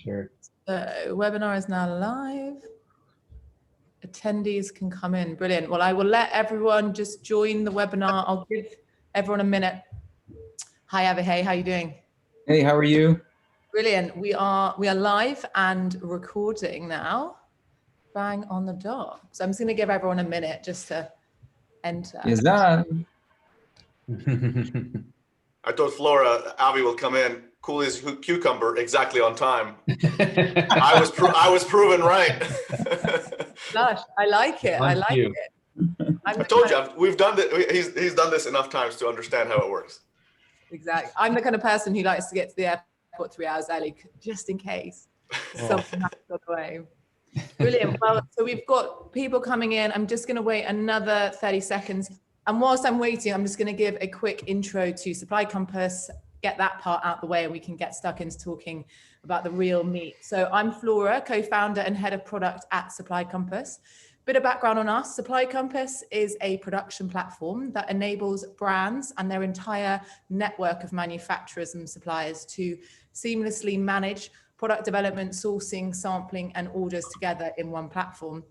Sure. So webinar is now live. Attendees can come in. Brilliant. Well, I will let everyone just join the webinar. I'll give everyone a minute. Hi, Hey, how are you doing? Hey, how are you? Brilliant. We are live and recording now. Bang on the dot. So I'm just going to give everyone a minute just to enter. Is that? I told Flora, Avi will come in, cool as cucumber, exactly on time. I was proven right. Gosh, I like it. I like it. I told you, we've done this. He's done this enough times to understand how it works. Exactly. I'm the kind of person who likes to get to the airport 3 hours early, just in case something happens on the way. Brilliant. Well, so we've got people coming in. I'm just going to wait another 30 seconds. And whilst I'm waiting, I'm just going to give a quick intro to Supply Compass, get that part out the way, and we can get stuck into talking about the real meat. So I'm Flora, co-founder and head of product at Supply Compass. Bit of background on us. Supply Compass is a production platform that enables brands and their entire network of manufacturers and suppliers to seamlessly manage product development, sourcing, sampling, and orders together in one platform.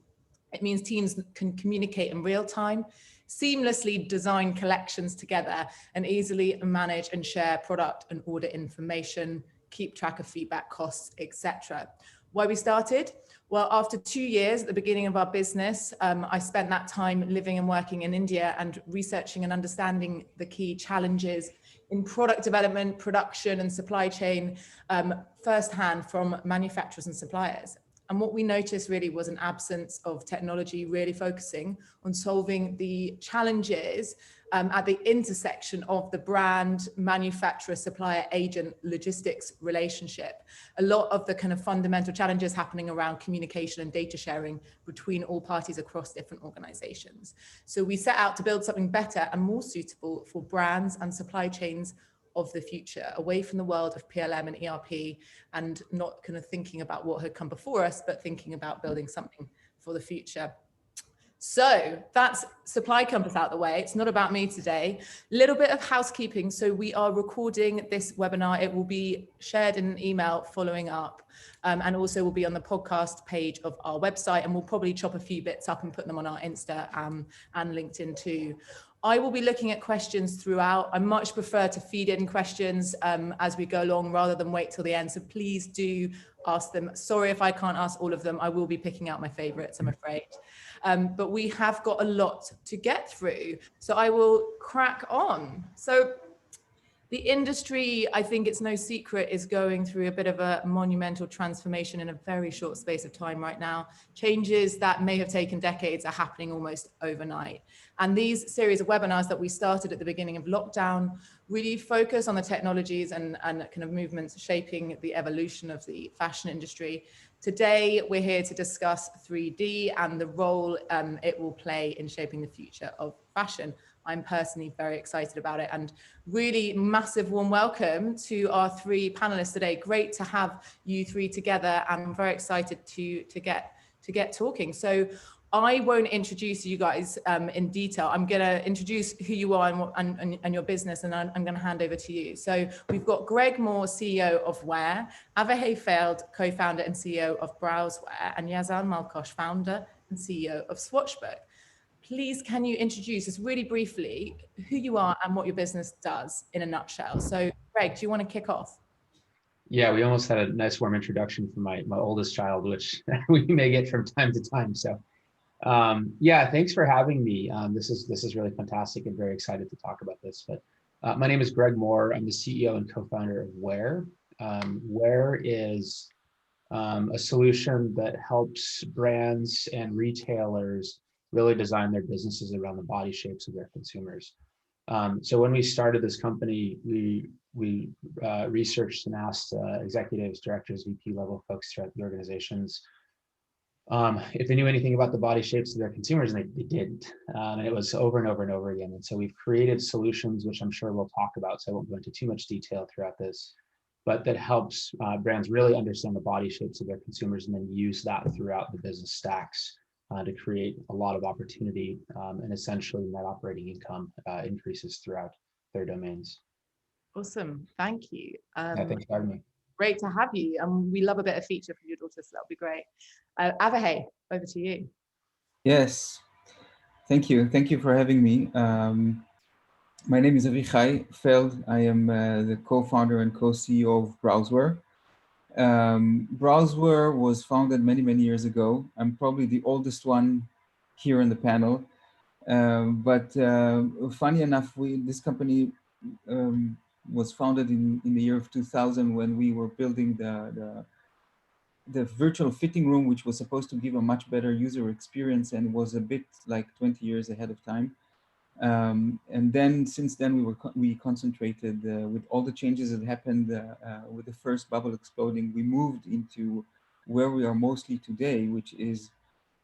It means teams can communicate in real time, seamlessly design collections together, and easily manage and share product and order information, keep track of feedback, costs, etc. Why we started? Well, after 2 years at the beginning of our business, I spent that time living and working in India and researching and understanding the key challenges in product development, production, and supply chain firsthand from manufacturers and suppliers. And what we noticed really was an absence of technology really focusing on solving the challenges at the intersection of the brand, manufacturer, supplier, agent, logistics relationship. A lot of the kind of fundamental challenges happening around communication and data sharing between all parties across different organizations. So we set out to build something better and more suitable for brands and supply chains of the future, away from the world of PLM and ERP, and not kind of thinking about what had come before us, but thinking about building something for the future. So that's Supply Compass out the way. It's not about me today. Little bit of housekeeping. So we are recording this webinar. It will be shared in an email following up, and also will be on the podcast page of our website, and we'll probably chop a few bits up and put them on our Insta and LinkedIn too. I will be looking at questions throughout. I much prefer to feed in questions as we go along rather than wait till the end. So please do ask them. Sorry if I can't ask all of them. I will be picking out my favorites, I'm afraid. But we have got a lot to get through. So I will crack on. So the industry, I think it's no secret, is going through a bit of a monumental transformation in a very short space of time right now. Changes that may have taken decades are happening almost overnight. And these series of webinars that we started at the beginning of lockdown really focus on the technologies and kind of movements shaping the evolution of the fashion industry. Today, we're here to discuss 3D and the role it will play in shaping the future of fashion. I'm personally very excited about it, and really massive warm welcome to our 3 panelists today. Great to have you 3 together, and I'm very excited to get talking. So I won't introduce you guys in detail. I'm going to introduce who you are and your business, and I'm going to hand over to you. So we've got Greg Moore, CEO of Wear, Ava Feld, co-founder and CEO of Browswear, and Yazan Malkosh, founder and CEO of Swatchbook. Please, can you introduce us really briefly who you are and what your business does in a nutshell? So Greg, do you want to kick off? Yeah, we almost had a nice warm introduction from my oldest child, which we may get from time to time. So yeah, thanks for having me. This is really fantastic and very excited to talk about this. But my name is Greg Moore. I'm the CEO and co-founder of Wear. Wear is a solution that helps brands and retailers really design their businesses around the body shapes of their consumers. So when we started this company, we researched and asked executives, directors, VP level folks throughout the organizations if they knew anything about the body shapes of their consumers, and they didn't. And it was over and over and over again. And so we've created solutions, which I'm sure we'll talk about, so I won't go into too much detail throughout this, but that helps brands really understand the body shapes of their consumers and then use that throughout the business stacks to create a lot of opportunity and essentially net operating income increases throughout their domains. Awesome, thank you. Yeah, thanks for having me. great to have you. And we love a bit of feature from your daughter, so that'll be great. Avahay, over to you. Yes, thank you. Thank you for having me. My name is Avichai Feld. I am the co-founder and co-CEO of Browseware. Browseware was founded many, many years ago. I'm probably the oldest one here in the panel. But funny enough, this company was founded in the year of 2000 when we were building the virtual fitting room, which was supposed to give a much better user experience and was a bit like 20 years ahead of time. And then since then we concentrated with all the changes that happened with the first bubble exploding, we moved into where we are mostly today, which is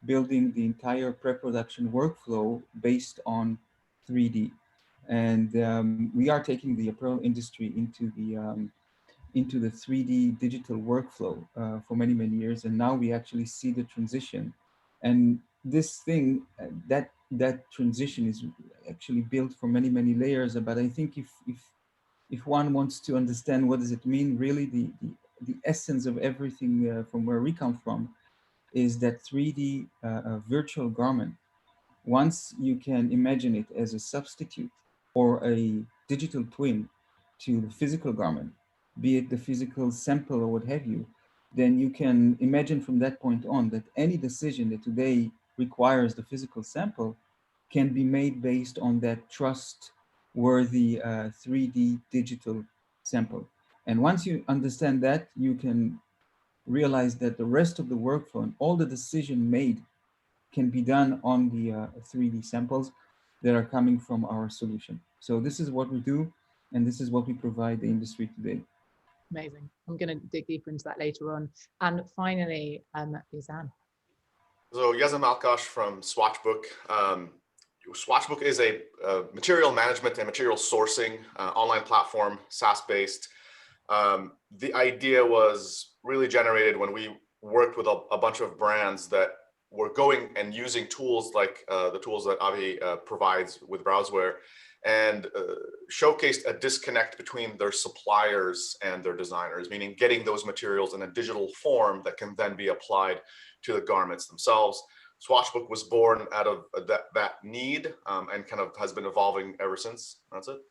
building the entire pre-production workflow based on 3D. And we are taking the apparel industry into the 3D digital workflow for many, many years. And now we actually see the transition. And this thing, that transition is actually built for many, many layers. But I think if one wants to understand what does it mean, really the essence of everything from where we come from is that 3D virtual garment. Once you can imagine it as a substitute or a digital twin to the physical garment, be it the physical sample or what have you, then you can imagine from that point on that any decision that today requires the physical sample can be made based on that trustworthy 3D digital sample. And once you understand that, you can realize that the rest of the workflow and all the decision made can be done on the 3D samples that are coming from our solution. So this is what we do, and this is what we provide the industry today. Amazing. I'm going to dig deeper into that later on. And finally, Yazan. So Yazan Malkash from Swatchbook. Swatchbook is a material management and material sourcing online platform, SaaS-based. The idea was really generated when we worked with a bunch of brands that were going and using tools like the tools that Avi provides with Browseware, and showcased a disconnect between their suppliers and their designers, meaning getting those materials in a digital form that can then be applied to the garments themselves. Swatchbook was born out of that need and kind of has been evolving ever since. That's it.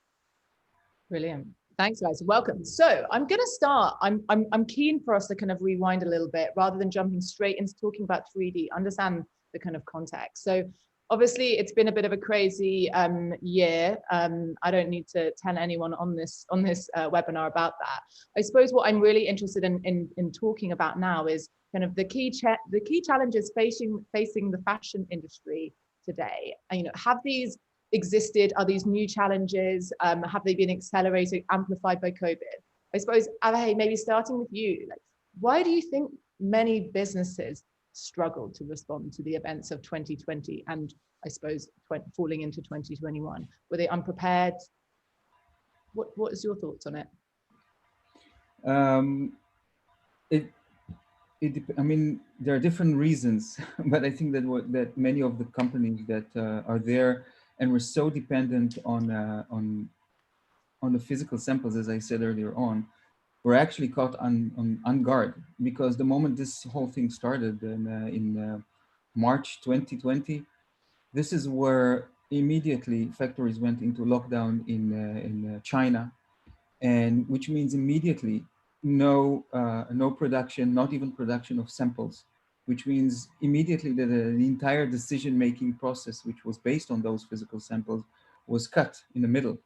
Brilliant. Thanks, guys. Welcome. So I'm going to start. I'm keen for us to kind of rewind a little bit rather than jumping straight into talking about 3D, understand the kind of context. So obviously it's been a bit of a crazy year. I don't need to tell anyone on this webinar about that. I suppose what I'm really interested in talking about now is kind of the key challenges facing the fashion industry today. And, you know, have these existed? Are these new challenges? Have they been accelerated, amplified by COVID? I suppose, Avahay, maybe starting with you, like, why do you think many businesses struggled to respond to the events of 2020 and I suppose falling into 2021? Were they unprepared? What is your thoughts on it? I mean, there are different reasons, but I think that many of the companies that are there and were so dependent on the physical samples, as I said earlier on, were actually caught on guard, because the moment this whole thing started in March 2020, this is where immediately factories went into lockdown in China, and which means immediately no production, not even production of samples, which means immediately that the entire decision-making process, which was based on those physical samples, was cut in the middle.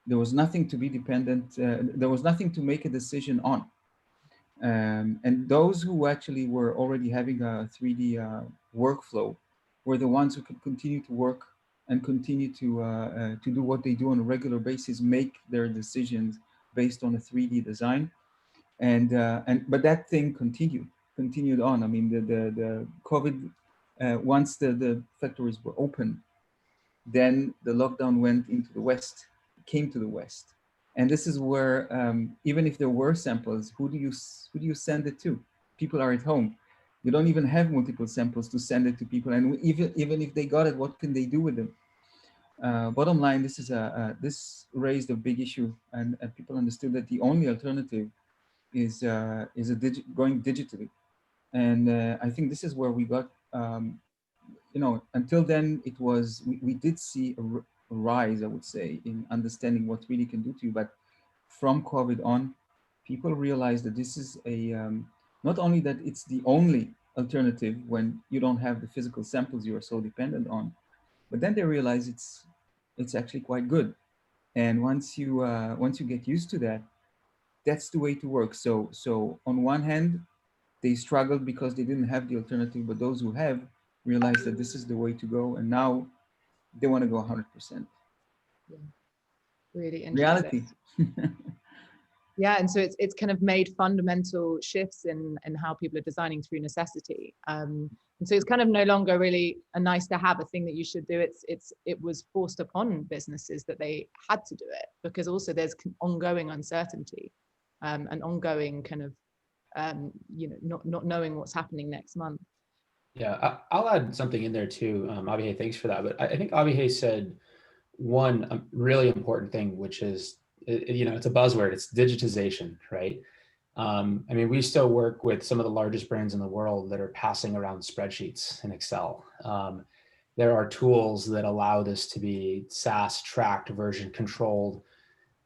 There was nothing to be dependent, there was nothing to make a decision on. And those who actually were already having a 3D workflow were the ones who could continue to work and continue to do what they do on a regular basis, make their decisions based on a 3D design. But that thing continued on. I mean, the COVID, once the factories were open, then the lockdown went into the West, came to the West. And this is where, even if there were samples, who do you send it to? People are at home. You don't even have multiple samples to send it to people. And even if they got it, what can they do with them? Bottom line, this raised a big issue, and people understood that the only alternative going digitally, and I think this is where we got. Until then, we did see a rise, I would say, in understanding what really can do to you. But from COVID on, people realized that this is not only that it's the only alternative when you don't have the physical samples you are so dependent on, but then they realize it's actually quite good. And once you get used to that, that's the way to work. So on one hand, they struggled because they didn't have the alternative, but those who have realized that this is the way to go, and now they want to go 100%. Yeah. Really interesting. Reality. Yeah, and so it's kind of made fundamental shifts in how people are designing through necessity. And so it's kind of no longer really a nice to have, a thing that you should do. It was forced upon businesses that they had to do it, because also there's ongoing uncertainty, and ongoing kind of not knowing what's happening next month. Yeah, I'll add something in there too. Abhishek, thanks for that. But I think Abhishek said one really important thing, which is, it's a buzzword, it's digitization, right? I mean, we still work with some of the largest brands in the world that are passing around spreadsheets in Excel. There are tools that allow this to be SaaS tracked, version controlled.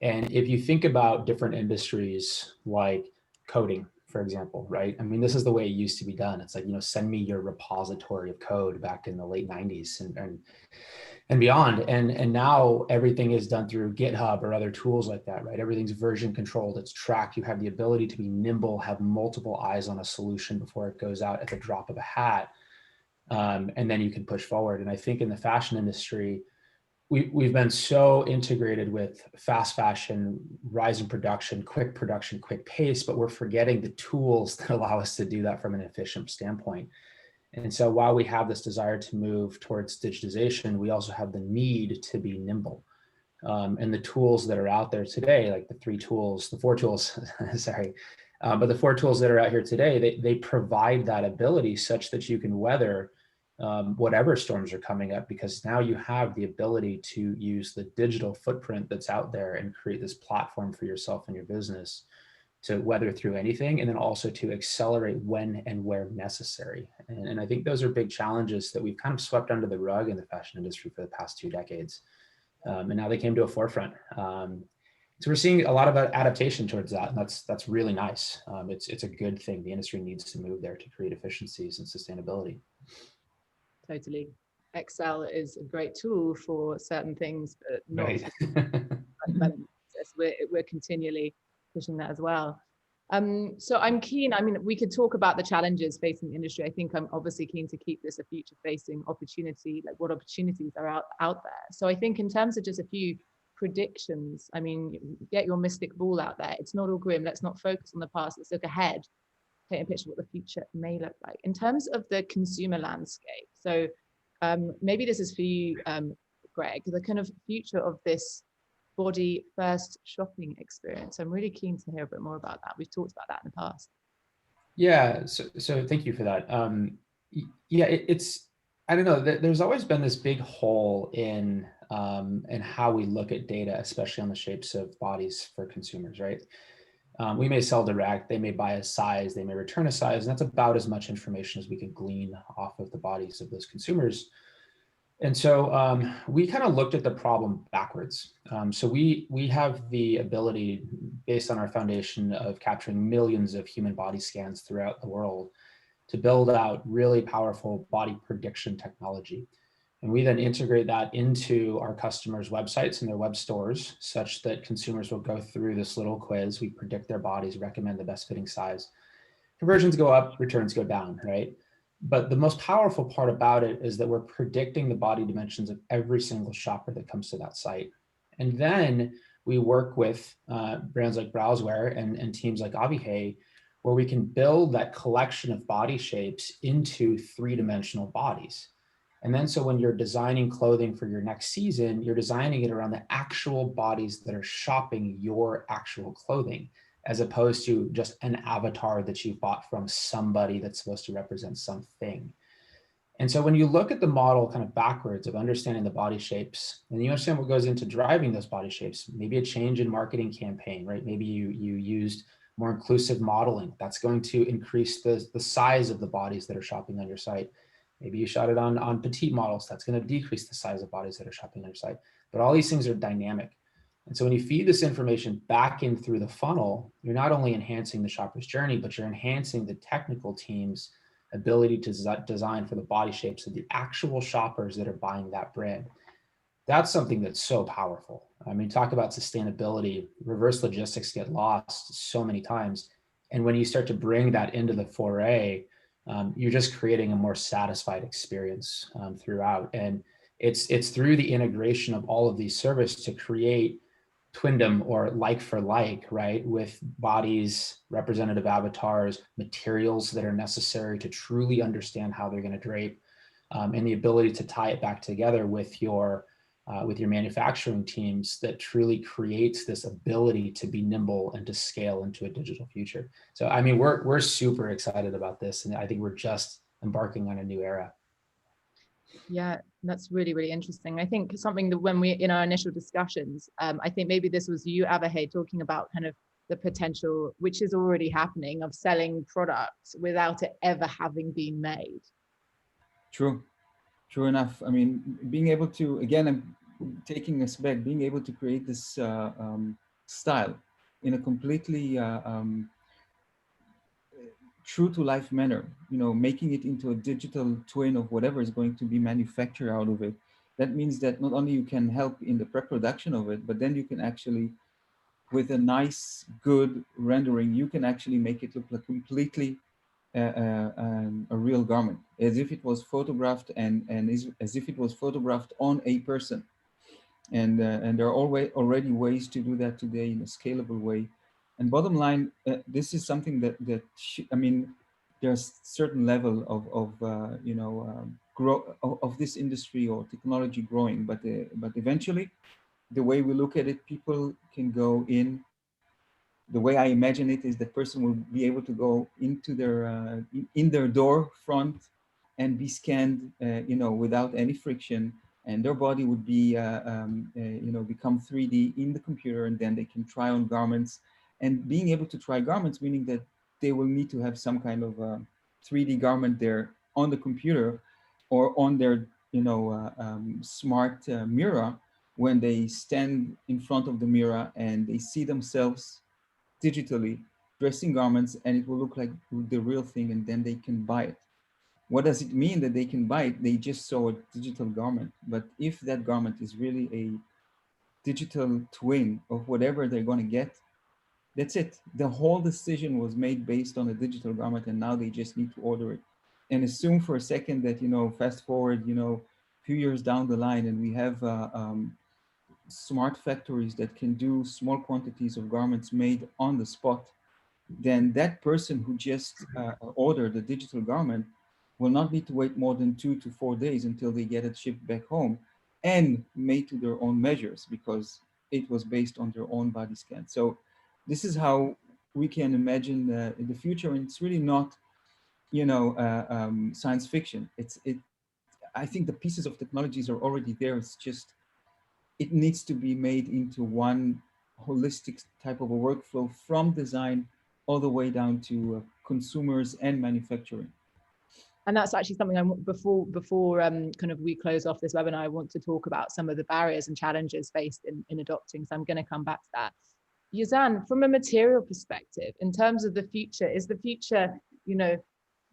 And if you think about different industries like coding, for example, right? I mean, this is the way it used to be done. It's like, send me your repository of code back in the late 90s and beyond. And now everything is done through GitHub or other tools like that, right? Everything's version controlled, it's tracked. You have the ability to be nimble, have multiple eyes on a solution before it goes out at the drop of a hat. And then you can push forward. And I think in the fashion industry, we've been so integrated with fast fashion, rise in production, quick pace, but we're forgetting the tools that allow us to do that from an efficient standpoint. And so while we have this desire to move towards digitization, we also have the need to be nimble. And the tools that are out there today, like the four tools, sorry, but the four tools that are out here today, they provide that ability such that you can weather whatever storms are coming up, because now you have the ability to use the digital footprint that's out there and create this platform for yourself and your business to weather through anything, and then also to accelerate when and where necessary. And I think those are big challenges that we've kind of swept under the rug in the fashion industry for the past 2 decades. And now they came to a forefront. So we're seeing a lot of adaptation towards that, and that's really nice. It's a good thing. The industry needs to move there to create efficiencies and sustainability. Totally. Excel is a great tool for certain things, but not right. We're continually pushing that as well. So I'm keen, I mean, we could talk about the challenges facing the industry. I think I'm obviously keen to keep this a future facing opportunity, like what opportunities are out there. So I think in terms of just a few predictions, I mean, get your mystic ball out there. It's not all grim. Let's not focus on the past. Let's look ahead, paint a picture of what the future may look like in terms of the consumer landscape. So maybe this is for you, Greg, the kind of future of this body first shopping experience. I'm really keen to hear a bit more about that. We've talked about that in the past. Yeah, so thank you for that. Yeah, it's I don't know. There's always been this big hole in how we look at data, especially on the shapes of bodies for consumers, right? We may sell direct, they may buy a size, they may return a size, and that's about as much information as we can glean off of the bodies of those consumers. And so we kind of looked at the problem backwards. So we have the ability, based on our foundation of capturing millions of human body scans throughout the world, to build out really powerful body prediction technology. And we then integrate that into our customers' websites and their web stores, such that consumers will go through this little quiz. We predict their bodies, recommend the best fitting size. Conversions go up, returns go down, right? But the most powerful part about it is that we're predicting the body dimensions of every single shopper that comes to that site. And then we work with brands like Browseware and teams like Avihai, where we can build that collection of body shapes into 3-dimensional bodies. And then so when you're designing clothing for your next season, you're designing it around the actual bodies that are shopping your actual clothing, as opposed to just an avatar that you bought from somebody that's supposed to represent something. And so when you look at the model kind of backwards of understanding the body shapes, and you understand what goes into driving those body shapes, maybe a change in marketing campaign, right? Maybe you used more inclusive modeling. That's going to increase the size of the bodies that are shopping on your site. Maybe you shot it on petite models. That's going to decrease the size of bodies that are shopping on your site. But all these things are dynamic. And so when you feed this information back in through the funnel, you're not only enhancing the shopper's journey, but you're enhancing the technical team's ability to design for the body shapes of the actual shoppers that are buying that brand. That's something that's so powerful. I mean, talk about sustainability, reverse logistics get lost so many times. And when you start to bring that into the foray, you're just creating a more satisfied experience throughout. And it's through the integration of all of these services to create twindom or like for like, right? With bodies, representative avatars, materials that are necessary to truly understand how they're going to drape, and the ability to tie it back together with your manufacturing teams that truly creates this ability to be nimble and to scale into a digital future. So, I mean, we're super excited about this, and I think we're just embarking on a new era. Yeah, that's really, really interesting. I think something that when we, in our initial discussions, I think maybe this was you, Abhay, talking about kind of the potential, which is already happening, of selling products without it ever having been made. True enough. I mean, being able to, again, I'm taking us back, being able to create this style in a completely true to life manner, you know, making it into a digital twin of whatever is going to be manufactured out of it. That means that not only you can help in the pre-production of it, but then you can actually, with a nice, good rendering, you can actually make it look like completely a real garment, as if it was photographed and as if it was photographed on a person. And there are already ways to do that today in a scalable way. And bottom line, this is something that I mean, there's certain level of you know, grow of this industry or technology growing, but eventually, the way we look at it, people can go in. The way I imagine it is the person will be able to go into their in their door front and be scanned, you know, without any friction, and their body would be, you know, become 3D in the computer, and then they can try on garments. And being able to try garments, meaning that they will need to have some kind of 3D garment there on the computer or on their, you know, smart mirror, when they stand in front of the mirror and they see themselves digitally dressing garments, and it will look like the real thing, and then they can buy it. What does it mean that they can buy it? They just saw a digital garment. But if that garment is really a digital twin of whatever they're going to get, that's it. The whole decision was made based on a digital garment, and now they just need to order it. And assume for a second that, you know, fast forward, you know, a few years down the line, and we have smart factories that can do small quantities of garments made on the spot. Then that person who just ordered a digital garment will not need to wait more than 2 to 4 days until they get it shipped back home and made to their own measures, because it was based on their own body scan. So this is how we can imagine in the future. And it's really not, you know, science fiction. I think the pieces of technologies are already there. It's just, it needs to be made into one holistic type of a workflow, from design all the way down to consumers and manufacturing. And that's actually something I want, before kind of we close off this webinar, I want to talk about some of the barriers and challenges faced in adopting. So I'm going to come back to that. Yazan, from a material perspective, in terms of the future, is the future, you know,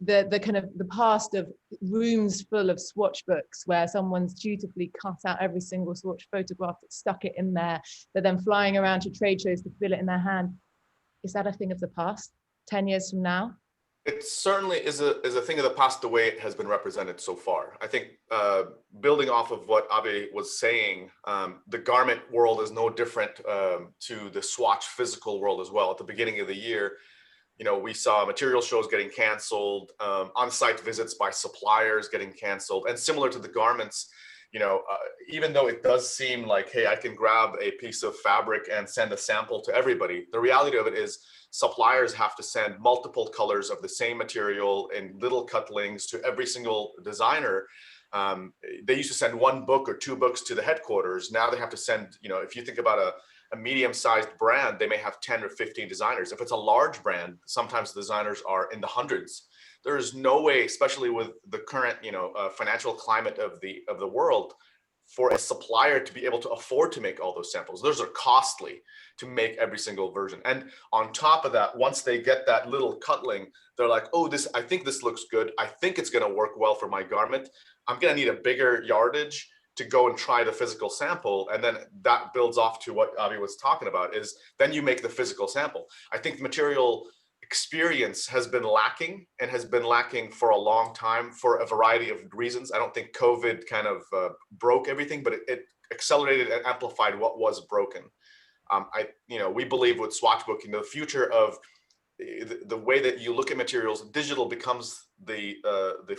the kind of the past of rooms full of swatch books where someone's dutifully cut out every single swatch photograph, stuck it in there, they're then flying around to trade shows to feel it in their hand. Is that a thing of the past 10 years from now? It certainly is a thing of the past, the way it has been represented so far. I think building off of what Abhay was saying, the garment world is no different to the swatch physical world as well. At the beginning of the year, you know, we saw material shows getting canceled, on-site visits by suppliers getting canceled, and similar to the garments, you know, even though it does seem like, hey, I can grab a piece of fabric and send a sample to everybody, the reality of it is suppliers have to send multiple colors of the same material in little cut links to every single designer. They used to send 1 book or 2 books to the headquarters. Now they have to send, you know, if you think about a medium-sized brand, they may have 10 or 15 designers. If it's a large brand, sometimes the designers are in the hundreds. There is no way, especially with the current, financial climate of the world, for a supplier to be able to afford to make all those samples. Those are costly to make every single version. And on top of that, once they get that little cutling, they're like, oh, I think this looks good. I think it's going to work well for my garment. I'm going to need a bigger yardage to go and try the physical sample. And then that builds off to what Avi was talking about, is then you make the physical sample. I think the material experience has been lacking, and has been lacking for a long time for a variety of reasons. I don't think COVID kind of broke everything, but it accelerated and amplified what was broken. We believe with Swatchbook, in the future of the way that you look at materials, digital becomes the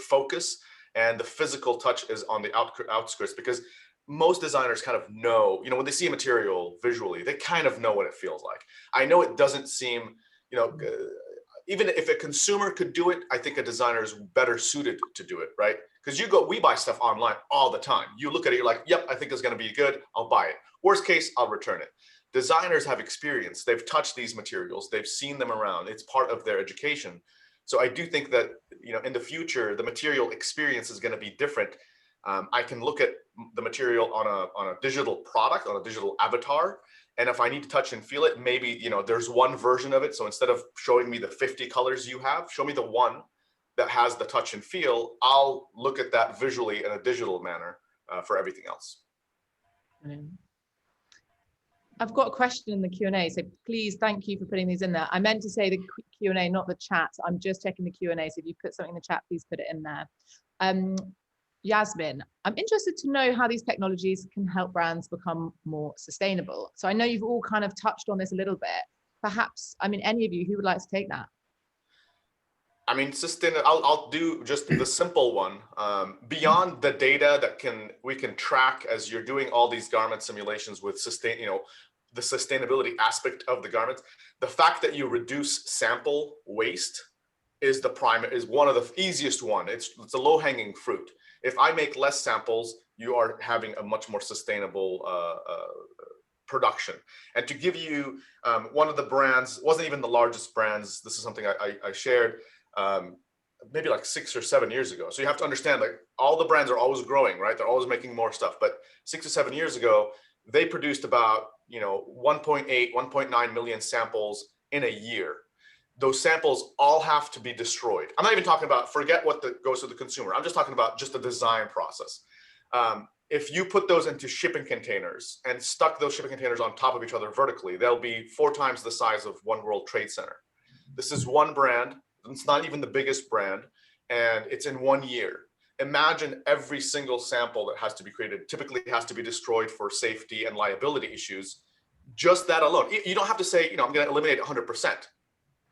focus, and the physical touch is on the outskirts, because most designers kind of know, when they see a material visually, they kind of know what it feels like. I know it doesn't seem, even if a consumer could do it, I think a designer is better suited to do it, right? Because we buy stuff online all the time. You look at it, you're like, yep, I think it's going to be good. I'll buy it. Worst case, I'll return it. Designers have experience. They've touched these materials. They've seen them around. It's part of their education. So I do think that, in the future, the material experience is going to be different. I can look at the material on a digital product, on a digital avatar. And if I need to touch and feel it, maybe, there's one version of it. So instead of showing me the 50 colors you have, show me the one that has the touch and feel. I'll look at that visually in a digital manner for everything else. I've got a question in the Q&A, so please, thank you for putting these in there. I meant to say the Q&A, not the chat. I'm just checking the Q&A, so if you put something in the chat, please put it in there. Yasmin, I'm interested to know how these technologies can help brands become more sustainable. So I know you've all kind of touched on this a little bit. Perhaps, any of you, who would like to take that? I'll do just the simple one. Beyond the data that we can track as you're doing all these garment simulations with the sustainability aspect of the garments, the fact that you reduce sample waste is one of the easiest one. It's a low-hanging fruit. If I make less samples, you are having a much more sustainable production. And to give you one of the brands, wasn't even the largest brands, this is something I shared maybe like 6 or 7 years ago. So you have to understand, like, all the brands are always growing, right? They're always making more stuff. But 6 or 7 years ago, they produced about 1.8, 1.9 million samples in a year. Those samples all have to be destroyed. I'm not even talking about, forget what goes to the consumer. I'm just talking about just the design process. If you put those into shipping containers and stuck those shipping containers on top of each other vertically, they'll be 4 times the size of One World Trade Center. This is one brand. It's not even the biggest brand, and it's in 1 year. Imagine every single sample that has to be created typically has to be destroyed for safety and liability issues. Just that alone. You don't have to say, I'm going to eliminate 100%.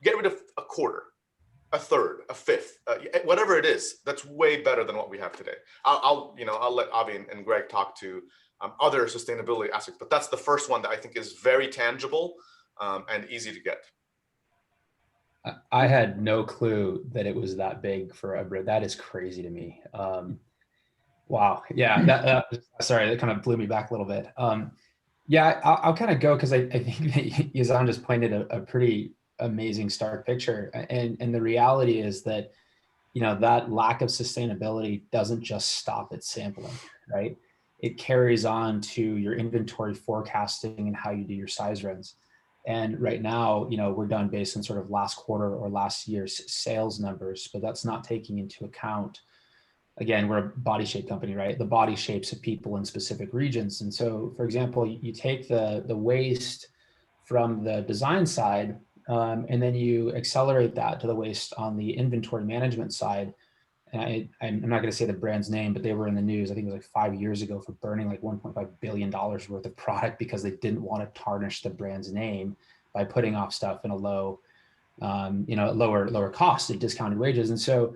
Get rid of a quarter, a third, a fifth, whatever it is. That's way better than what we have today. I'll let Avi and Greg talk to other sustainability aspects, but that's the first one that I think is very tangible and easy to get. I had no clue that it was that big for a brand. That is crazy to me. Wow. Yeah. Sorry, that kind of blew me back a little bit. I'll kind of go, because I think that Yazan just pointed a pretty amazing stark picture. And the reality is that, that lack of sustainability doesn't just stop at sampling, right? It carries on to your inventory forecasting and how you do your size runs. And right now, we're done based on sort of last quarter or last year's sales numbers, but that's not taking into account, again, we're a body shape company, right? The body shapes of people in specific regions. And so, for example, you take the waste from the design side, and then you accelerate that to the waste on the inventory management side. And I'm not going to say the brand's name, but they were in the news, I think it was like 5 years ago, for burning like $1.5 billion worth of product because they didn't want to tarnish the brand's name by putting off stuff in a lower cost at discounted wages. And so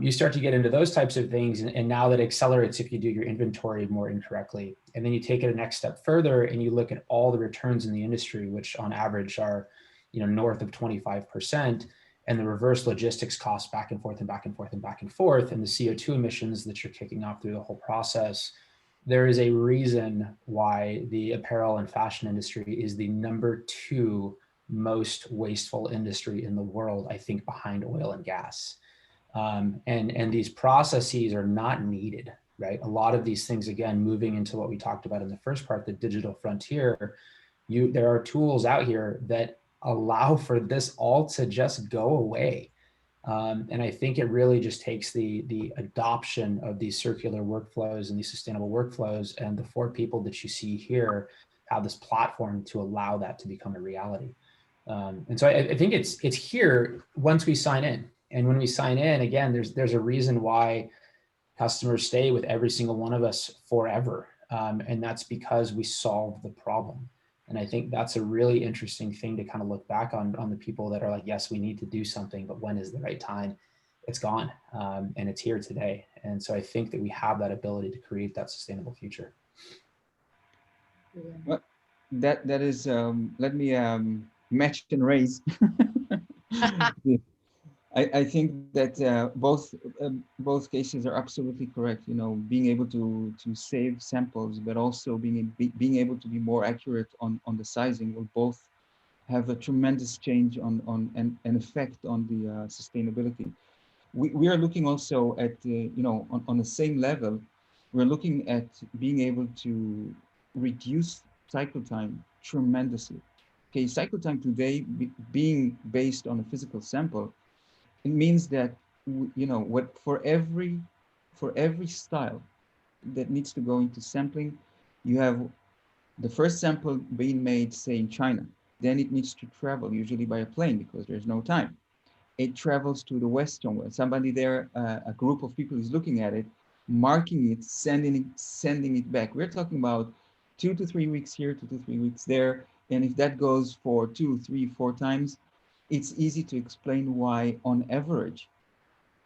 you start to get into those types of things. And now that accelerates if you do your inventory more incorrectly. And then you take it a next step further and you look at all the returns in the industry, which on average are, north of 25%. And the reverse logistics costs back and forth and back and forth and back and forth, and the CO2 emissions that you're kicking off through the whole process, there is a reason why the apparel and fashion industry is the #2 most wasteful industry in the world, I think, behind oil and gas. And these processes are not needed, right? A lot of these things, again, moving into what we talked about in the first part, the digital frontier, there are tools out here that allow for this all to just go away. And I think it really just takes the adoption of these circular workflows and these sustainable workflows, and the 4 people that you see here have this platform to allow that to become a reality. And so I think it's here once we sign in. And when we sign in, again, there's a reason why customers stay with every single one of us forever. And that's because we solve the problem. And I think that's a really interesting thing to kind of look back on the people that are like, yes, we need to do something, but when is the right time? It's gone, and it's here today. And so I think that we have that ability to create that sustainable future. Well, that is, let me match and raise. I think that both cases are absolutely correct. You know, being able to save samples, but also being able to be more accurate on the sizing will both have a tremendous change on an effect on the sustainability. We are looking also at you know, on the same level, we're looking at being able to reduce cycle time tremendously. Okay, cycle time today being based on a physical sample, it means that, you know, what for every style that needs to go into sampling, you have the first sample being made, say, in China. Then it needs to travel, usually by a plane, because there's no time. It travels to the West somewhere. Somebody there, a group of people is looking at it, marking it, sending it back. We're talking about 2 to 3 weeks here, 2 to 3 weeks there. And if that goes for 2, 3, 4 times, it's easy to explain why, on average,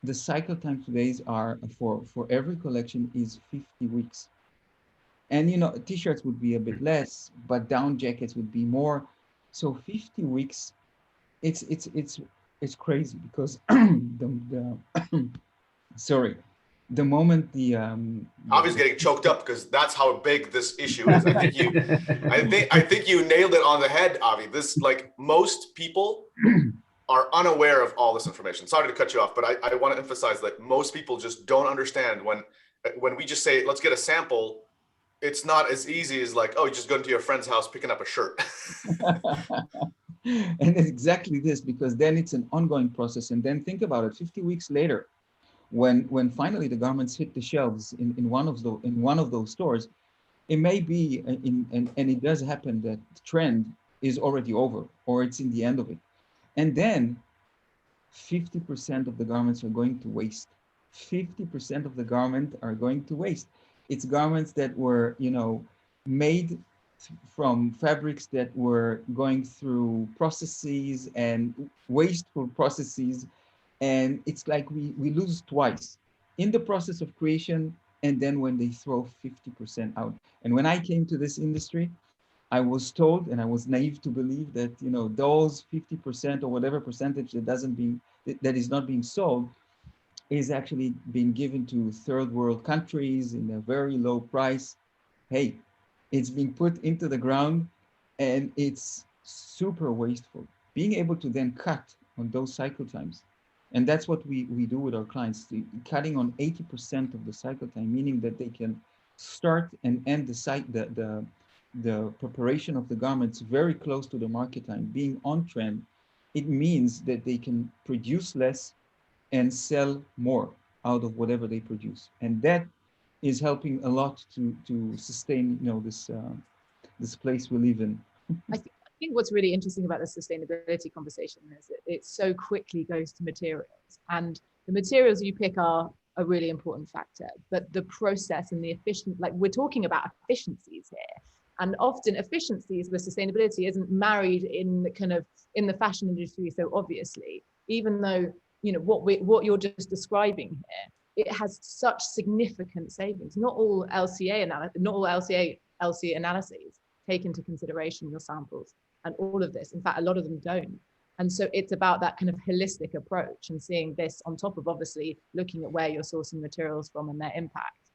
the cycle time today are for every collection is 50 weeks. And you know, t-shirts would be a bit less, but down jackets would be more. So 50 weeks, it's crazy, because the sorry, the moment the Avi's getting choked up because that's how big this issue is. I think you nailed it on the head, Avi. This, like, most people are unaware of all this information. Sorry to cut you off, but I want to emphasize that most people just don't understand when we just say, let's get a sample. It's not as easy as like, oh, you just go into your friend's house picking up a shirt. and it's exactly this, because then it's an ongoing process. And then think about it, 50 weeks later, when finally the garments hit the shelves in one of those stores, it may be and it does happen that the trend is already over, or it's in the end of it. And then 50% of the garments are going to waste. 50% of the garment are going to waste. It's garments that were, you know, made from fabrics that were going through processes and wasteful processes. And it's like we lose twice in the process of creation, and then when they throw 50% out. And when I came to this industry, I was told, and I was naive to believe that, you know, those 50% or whatever percentage that is not being sold is actually being given to third world countries in a very low price. Hey, it's being put into the ground, and it's super wasteful. Being able to then cut on those cycle times. And that's what we do with our clients, cutting on 80% of the cycle time, meaning that they can start and end the preparation of the garments very close to the market time, being on trend. It means that they can produce less and sell more out of whatever they produce. And that is helping a lot to sustain, you know, this place we live in. I think what's really interesting about the sustainability conversation is that it so quickly goes to materials, and the materials you pick are a really important factor, but the process and the like, we're talking about efficiencies here, and often efficiencies with sustainability isn't married in the fashion industry so obviously, even though, you know, what you're just describing here, it has such significant savings. Not all LCA analyses take into consideration your samples and all of this. In fact, a lot of them don't. And so it's about that kind of holistic approach and seeing this on top of obviously looking at where you're sourcing materials from and their impact.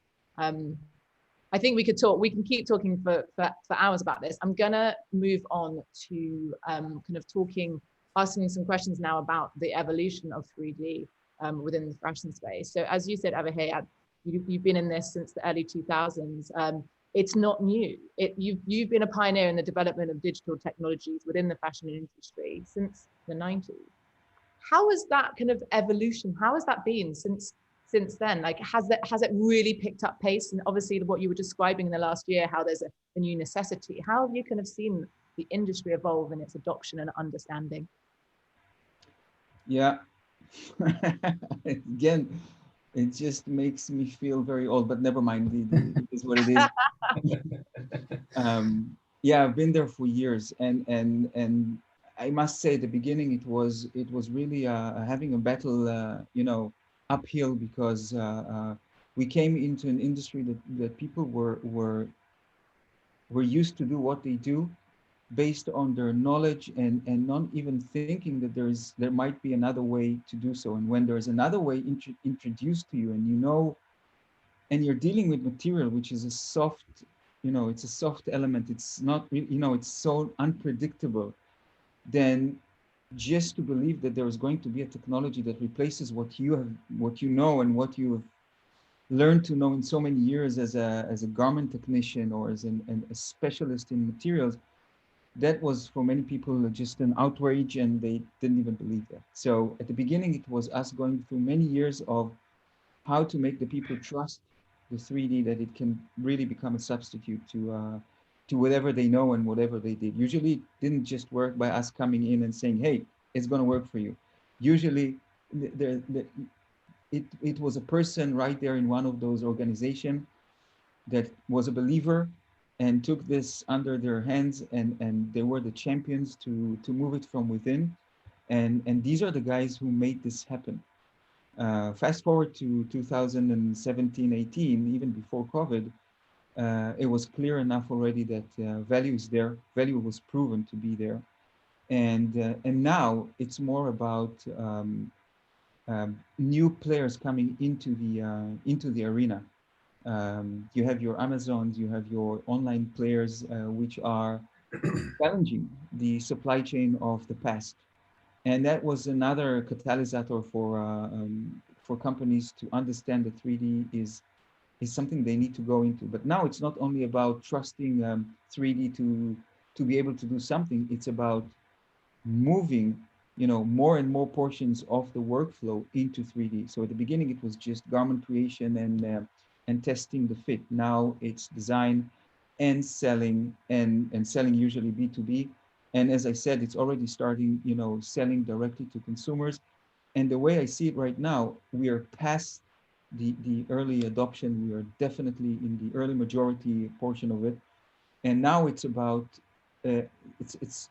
I think we can keep talking for hours about this. I'm gonna move on to kind of asking some questions now about the evolution of 3D within the fashion space. So as you said, Abhay, you've been in this since the early 2000s. It's not new. You've been a pioneer in the development of digital technologies within the fashion industry since the 90s. How has that kind of evolution, how has that been since then? Like, has it really picked up pace? And obviously what you were describing in the last year, how there's a new necessity. How have you kind of seen the industry evolve in its adoption and understanding? Yeah. Again, it just makes me feel very old, but never mind. It is what it is. Yeah, I've been there for years, and I must say, at the beginning, it was really having a battle, uphill, because we came into an industry that people were used to do what they do based on their knowledge, and not even thinking that there might be another way to do so. And when there's another way introduced to you, and and you're dealing with material which is a soft, it's a soft element, it's not really, it's so unpredictable, then just to believe that there is going to be a technology that replaces what you know and what you have learned to know in so many years as a garment technician, or as a specialist in materials, that was for many people just an outrage, and they didn't even believe that. So at the beginning, it was us going through many years of how to make the people trust the 3D, that it can really become a substitute to whatever they know and whatever they did. Usually it didn't just work by us coming in and saying, hey, it's going to work for you. Usually it was a person right there in one of those organizations that was a believer and took this under their hands, and they were the champions to move it from within. And these are the guys who made this happen. Fast forward to 2017, 18, even before COVID, it was clear enough already that value is there. Value was proven to be there. And now it's more about new players coming into the arena. You have your Amazons, you have your online players, which are challenging the supply chain of the past. And that was another catalyst for companies to understand that 3D is something they need to go into. But now it's not only about trusting 3D to be able to do something. It's about moving, more and more portions of the workflow into 3D. So at the beginning, it was just garment creation and testing the fit. Now it's design and selling, and selling usually B2B. And as I said, it's already starting, selling directly to consumers. And the way I see it right now, we are past the early adoption. We are definitely in the early majority portion of it. And now it's about, it's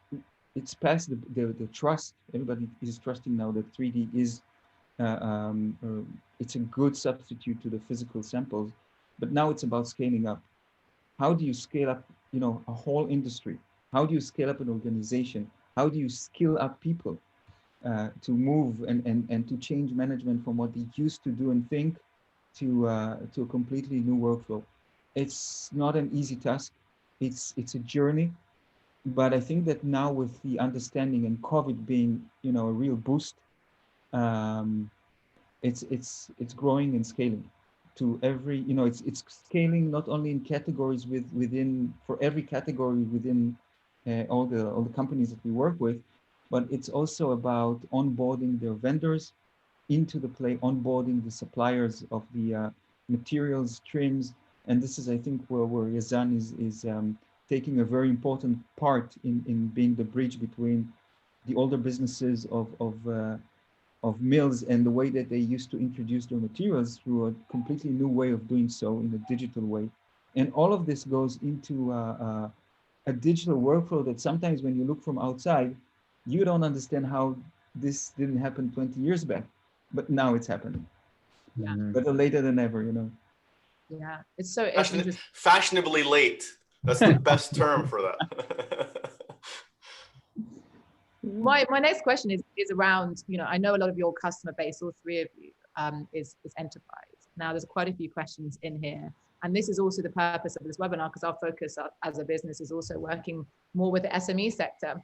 past the trust. Everybody is trusting now that 3D is, it's a good substitute to the physical samples. But now it's about scaling up. How do you scale up, a whole industry? How do you scale up an organization? How do you skill up people to move and to change management from what they used to do and think to a completely new workflow? It's not an easy task. It's a journey. But I think that now, with the understanding and COVID being, a real boost, it's growing and scaling to every, it's scaling not only in categories within for every category within all the companies that we work with, but it's also about onboarding their vendors into the play, onboarding the suppliers of the materials, trims, and this is, I think, where Yazan is taking a very important part in being the bridge between the older businesses of mills and the way that they used to introduce their materials through a completely new way of doing so in a digital way. And all of this goes into a digital workflow that sometimes when you look from outside, you don't understand how this didn't happen 20 years back, but now it's happening. Yeah. Better later than ever, Yeah, it's interesting. Fashionably late. That's the best term for that. My next question is around, I know a lot of your customer base, all three of you, is enterprise. Now, there's quite a few questions in here and this is also the purpose of this webinar, because our focus as a business is also working more with the SME sector.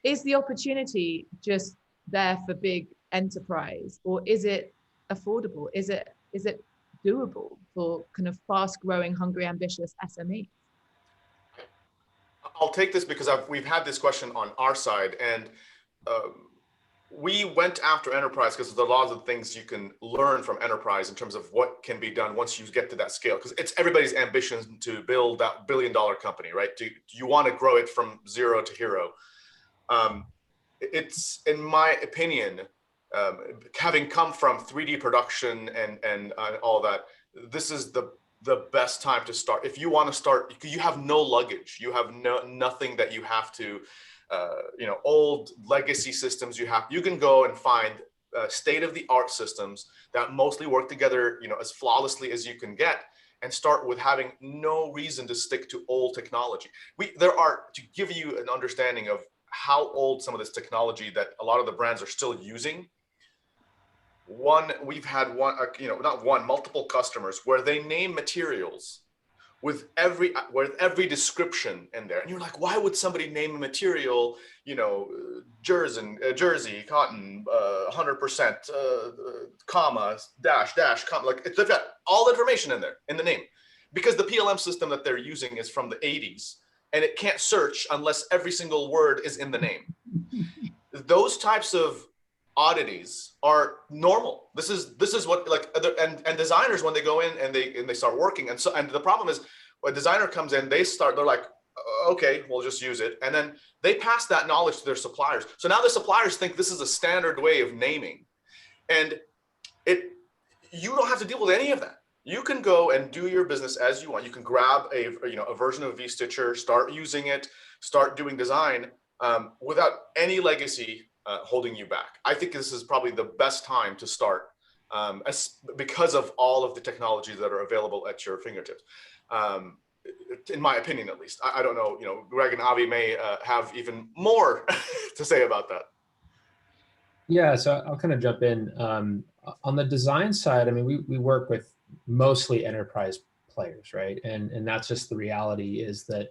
Is the opportunity just there for big enterprise, or is it affordable? Is it doable for kind of fast growing, hungry, ambitious SMEs? I'll take this because we've had this question on our side, and we went after enterprise because there are a lot of things you can learn from enterprise in terms of what can be done once you get to that scale, because it's everybody's ambition to build that billion-dollar company, right? Do you want to grow it from zero to hero? It's, in my opinion, having come from 3D production and all that, this is the best time to start. If you want to start, you have no luggage, you have nothing that you have to, old legacy systems. You can go and find state-of-the-art systems that mostly work together, as flawlessly as you can get, and start with having no reason to stick to old technology. To give you an understanding of how old some of this technology that a lot of the brands are still using. We've had multiple customers where they name materials with every description in there, and you're like, why would somebody name a material, jersey, cotton, 100%, comma, dash, comma, like they've got all information in there in the name, because the PLM system that they're using is from the 80s, and it can't search unless every single word is in the name. Those types of oddities are normal. This is what, like, and designers, when they go in and they start working, and the problem is when a designer comes in, they're like, okay, we'll just use it, and then they pass that knowledge to their suppliers. So now the suppliers think this is a standard way of naming, and you don't have to deal with any of that. You can go and do your business as you want. You can grab a version of V-Stitcher, start using it, start doing design without any legacy holding you back. I think this is probably the best time to start because of all of the technologies that are available at your fingertips. In my opinion, at least. I don't know, Greg and Avi may have even more to say about that. Yeah, so I'll kind of jump in. On the design side, I mean, we work with mostly enterprise players, right? And that's just the reality, is that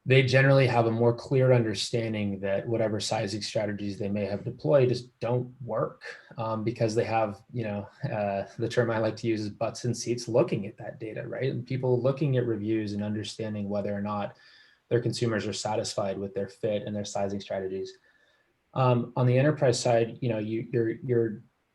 they generally have a more clear understanding that whatever sizing strategies they may have deployed just don't work, because they have, the term I like to use is butts in seats looking at that data, right? And people looking at reviews and understanding whether or not their consumers are satisfied with their fit and their sizing strategies. On the enterprise side,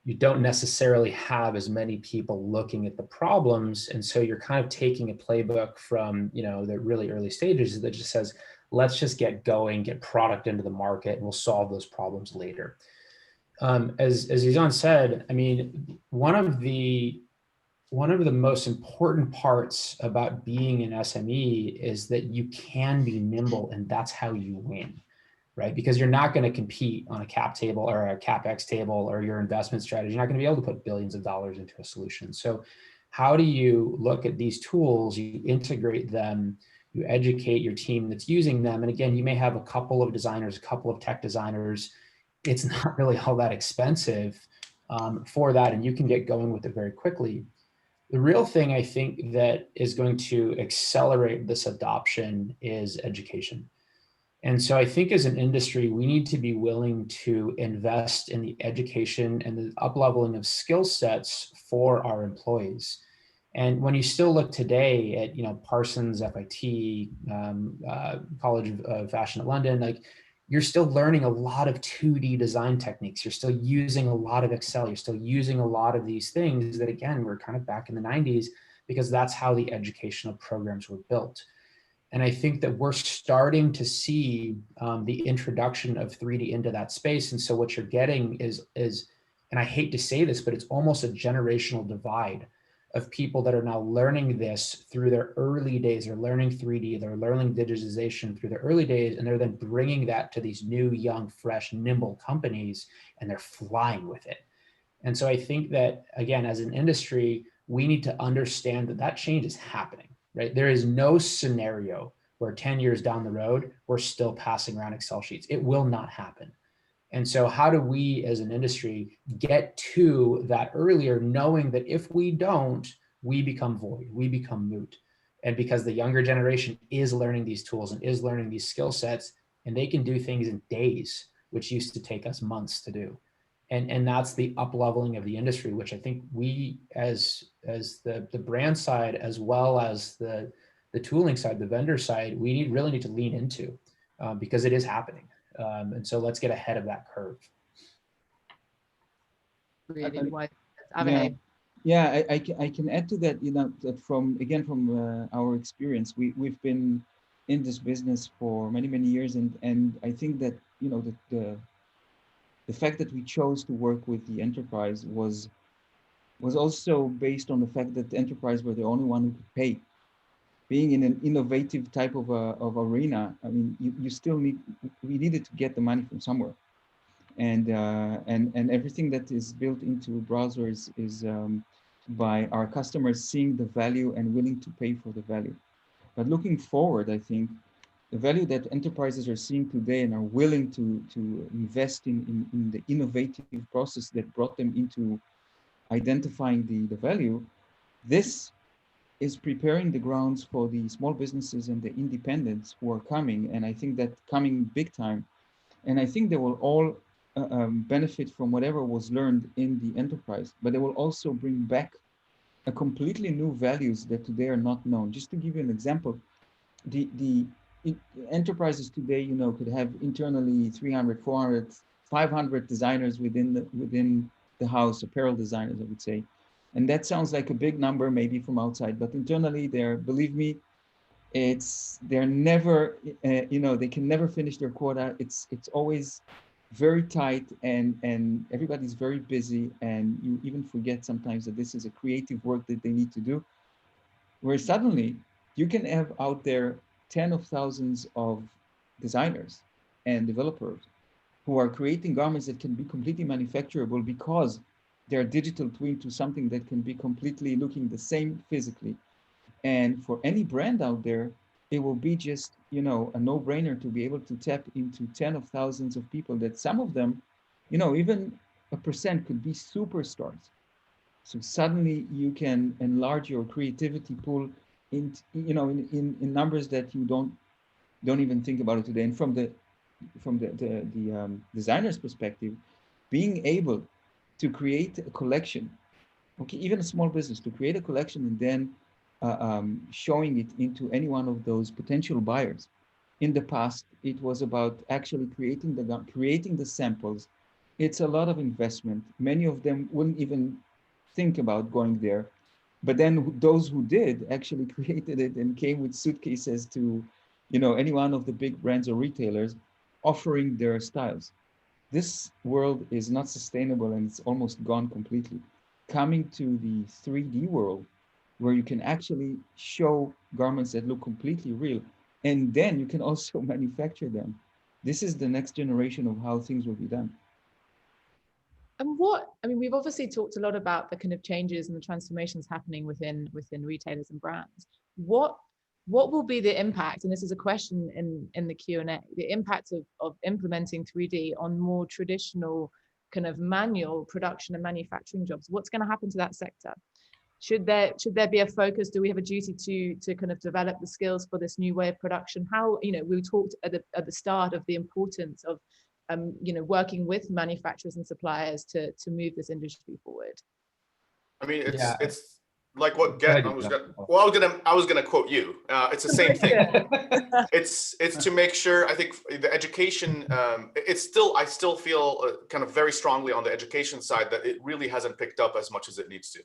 you don't necessarily have as many people looking at the problems. And so you're kind of taking a playbook from, the really early stages that just says, let's just get going, get product into the market, and we'll solve those problems later. As Izan said, I mean, one of the most important parts about being an SME is that you can be nimble, and that's how you win. Right? Because you're not going to compete on a cap table or a CapEx table or your investment strategy. You're not going to be able to put billions of dollars into a solution. So how do you look at these tools, you integrate them, you educate your team that's using them? And again, you may have a couple of designers, a couple of tech designers. It's not really all that expensive for that, and you can get going with it very quickly. The real thing I think that is going to accelerate this adoption is education. And so I think as an industry, we need to be willing to invest in the education and the up-leveling of skill sets for our employees. And when you still look today at, Parsons, FIT, College of Fashion at London, like, you're still learning a lot of 2D design techniques. You're still using a lot of Excel. You're still using a lot of these things that, again, were kind of back in the 90s, because that's how the educational programs were built. And I think that we're starting to see the introduction of 3D into that space. And so what you're getting is, and I hate to say this, but it's almost a generational divide of people that are now learning this through their early days. They're learning 3D, they're learning digitization through their early days, and they're then bringing that to these new, young, fresh, nimble companies, and they're flying with it. And so I think that, again, as an industry, we need to understand that that change is happening. Right? There is no scenario where 10 years down the road, we're still passing around Excel sheets. It will not happen. And so how do we as an industry get to that earlier, knowing that if we don't, we become void, we become moot. And because the younger generation is learning these tools and is learning these skill sets, and they can do things in days, which used to take us months to do. And that's the up leveling of the industry, which I think we as the brand side, as well as the tooling side, the vendor side, we really need to lean into, because it is happening. And so let's get ahead of that curve. Really wise. Yeah, yeah, I can add to that, that from our experience, we've been in this business for many, many years. And I think that, the fact that we chose to work with the enterprise was also based on the fact that the enterprise were the only one who could pay. Being in an innovative type of arena, I mean, we needed to get the money from somewhere. And everything that is built into browsers is by our customers seeing the value and willing to pay for the value. But looking forward, I think the value that enterprises are seeing today and are willing to invest in the innovative process that brought them into identifying the value, this is preparing the grounds for the small businesses and the independents who are coming. And I think that coming big time. And I think they will all benefit from whatever was learned in the enterprise, but they will also bring back a completely new values that today are not known. Just to give you an example, the enterprises today, could have internally 300, 400, 500 designers within the house, apparel designers, I would say. And that sounds like a big number, maybe from outside, but internally they're, believe me, they're never, they can never finish their quota. It's always very tight, and everybody's very busy, and you even forget sometimes that this is a creative work that they need to do. Where suddenly you can have out there 10 of thousands of designers and developers who are creating garments that can be completely manufacturable because they're digital twin to something that can be completely looking the same physically. And for any brand out there, it will be just, a no-brainer to be able to tap into 10 of thousands of people that some of them, even a percent could be superstars. So suddenly you can enlarge your creativity pool in numbers that you don't even think about it today. And from the designer's perspective, being able to create a collection, okay, even a small business, to create a collection and then showing it into any one of those potential buyers. In the past, it was about actually creating the samples. It's a lot of investment. Many of them wouldn't even think about going there. But then those who did actually created it and came with suitcases to, any one of the big brands or retailers offering their styles. This world is not sustainable and it's almost gone completely. Coming to the 3D world, where you can actually show garments that look completely real, and then you can also manufacture them. This is the next generation of how things will be done. And we've obviously talked a lot about the kind of changes and the transformations happening within retailers and brands. What will be the impact, and this is a question in the Q&A, the impact of implementing 3D on more traditional kind of manual production and manufacturing jobs? What's going to happen to that sector? Should there be a focus? Do we have a duty to kind of develop the skills for this new way of production? How, we talked at the start of the importance of working with manufacturers and suppliers to move this industry forward. I mean, Yeah. it's like what I was gonna quote you. It's the same thing. It's to make sure. I think the education. I still feel kind of very strongly on the education side that it really hasn't picked up as much as it needs to.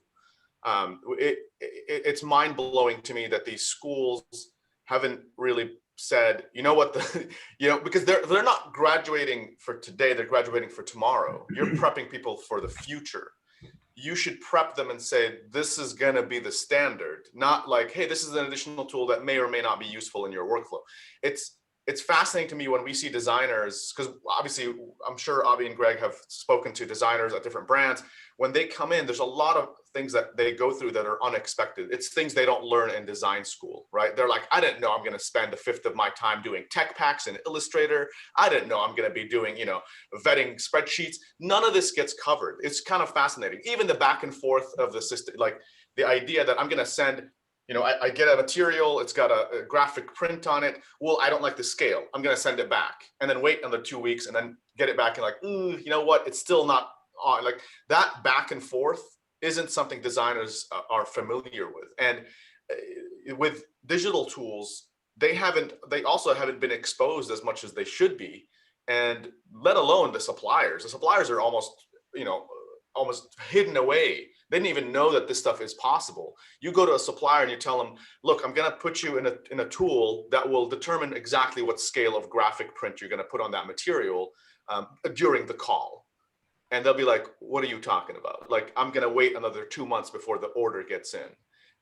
It's mind blowing to me that these schools haven't really said, because they're not graduating for today, they're graduating for tomorrow. You're prepping people for the future. You should prep them and say, this is going to be the standard, not like, hey, this is an additional tool that may or may not be useful in your workflow. it's fascinating to me when we see designers, because obviously I'm sure Avi and Greg have spoken to designers at different brands. When they come in, there's a lot of things that they go through that are unexpected. It's things they don't learn in design school, right? They're like, I didn't know I'm going to spend a fifth of my time doing tech packs in Illustrator. I didn't know I'm going to be doing, vetting spreadsheets. None of this gets covered. It's kind of fascinating. Even the back and forth of the system, like the idea that I'm going to send, I get a material, it's got a graphic print on it. Well, I don't like the scale. I'm going to send it back and then wait another 2 weeks and then get it back and like, you know what? It's still not on. Like that back and forth isn't something designers are familiar with. And with digital tools, they also haven't been exposed as much as they should be. And let alone the suppliers. The suppliers are almost hidden away. They didn't even know that this stuff is possible. You go to a supplier and you tell them, look, I'm going to put you in a tool that will determine exactly what scale of graphic print you're going to put on that material during the call. And they'll be like, what are you talking about? Like, I'm going to wait another 2 months before the order gets in.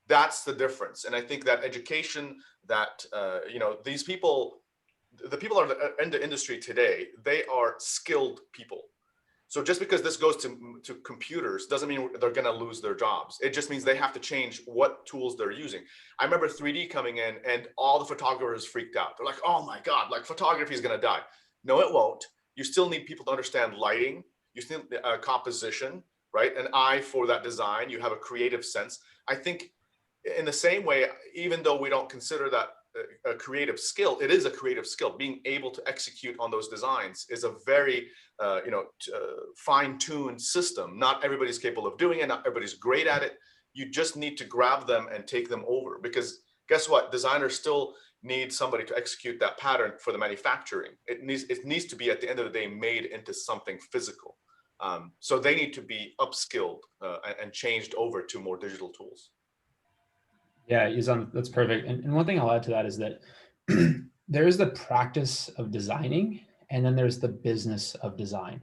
That's the difference. And I think that education that, these people, the people are in the industry today, they are skilled people. So just because this goes to computers doesn't mean they're going to lose their jobs. It just means they have to change what tools they're using. I remember 3D coming in and all the photographers freaked out. They're like, oh my God, like photography is going to die. No, it won't. You still need people to understand lighting. You still need composition, right? An eye for that design. You have a creative sense. I think in the same way, even though we don't consider that a creative skill, it is a creative skill. Being able to execute on those designs is a very fine-tuned system. Not everybody's capable of doing it. Not everybody's great at it. You just need to grab them and take them over, because guess what? Designers still need somebody to execute that pattern for the manufacturing. It needs to be, at the end of the day, made into something physical. So they need to be upskilled and changed over to more digital tools. Yeah, Izan, that's perfect. And one thing I'll add to that is that there is the practice of designing, and then there's the business of design.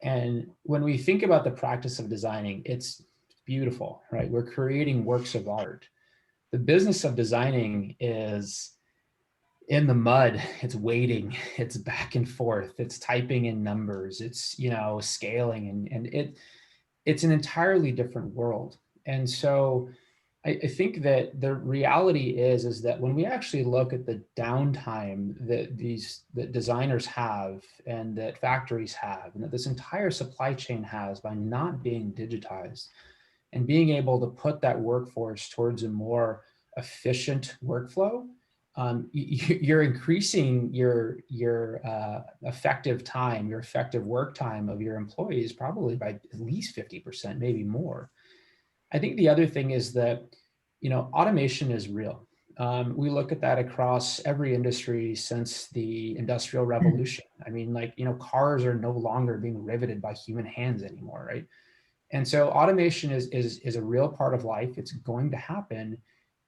And when we think about the practice of designing, it's beautiful, right? We're creating works of art. The business of designing is in the mud. It's waiting, it's back and forth, it's typing in numbers, it's, scaling, and it's an entirely different world. And so I think that the reality is that when we actually look at the downtime that designers have and that factories have, and that this entire supply chain has by not being digitized and being able to put that workforce towards a more efficient workflow, you're increasing your effective time, your effective work time of your employees probably by at least 50%, maybe more. I think the other thing is that, automation is real. We look at that across every industry since the Industrial Revolution. I mean, cars are no longer being riveted by human hands anymore, right? And so automation is a real part of life. It's going to happen.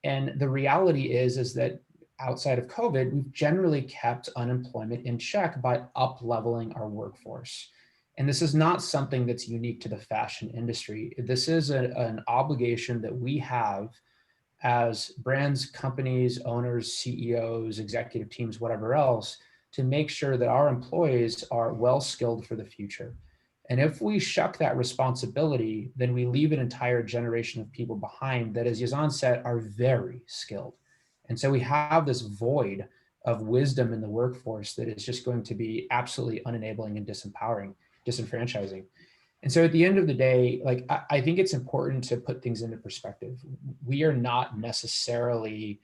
And the reality is that outside of COVID, we've generally kept unemployment in check by up-leveling our workforce. And this is not something that's unique to the fashion industry. This is an obligation that we have as brands, companies, owners, CEOs, executive teams, whatever else, to make sure that our employees are well-skilled for the future. And if we shuck that responsibility, then we leave an entire generation of people behind that, as Yazan said, are very skilled. And so we have this void of wisdom in the workforce that is just going to be absolutely unenabling and disempowering, disenfranchising. And so at the end of the day, I think it's important to put things into perspective. We are not necessarily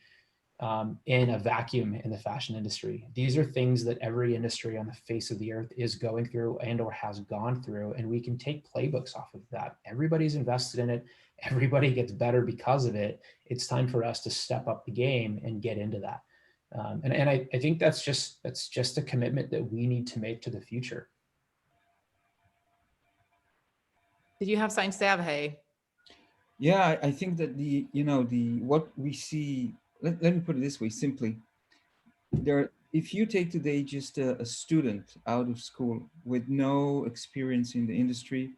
in a vacuum in the fashion industry. These are things that every industry on the face of the earth is going through and or has gone through, and we can take playbooks off of that. Everybody's invested in it. Everybody gets better because of it. It's time for us to step up the game and get into that. And I think that's just a commitment that we need to make to the future. Did you have something to say, Abhay? Yeah, I think that what we see, let me put it this way, simply. If you take today just a student out of school with no experience in the industry,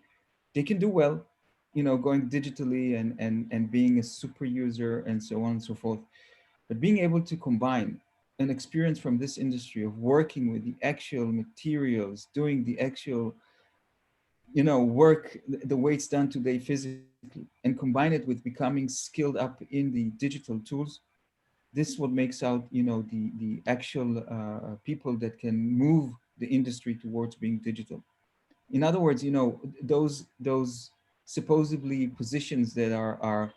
they can do well, going digitally and being a super user and so on and so forth. But being able to combine an experience from this industry of working with the actual materials, doing the actual, work, the way it's done today physically, and combine it with becoming skilled up in the digital tools, this is what makes out, the actual people that can move the industry towards being digital. In other words, those supposedly positions that are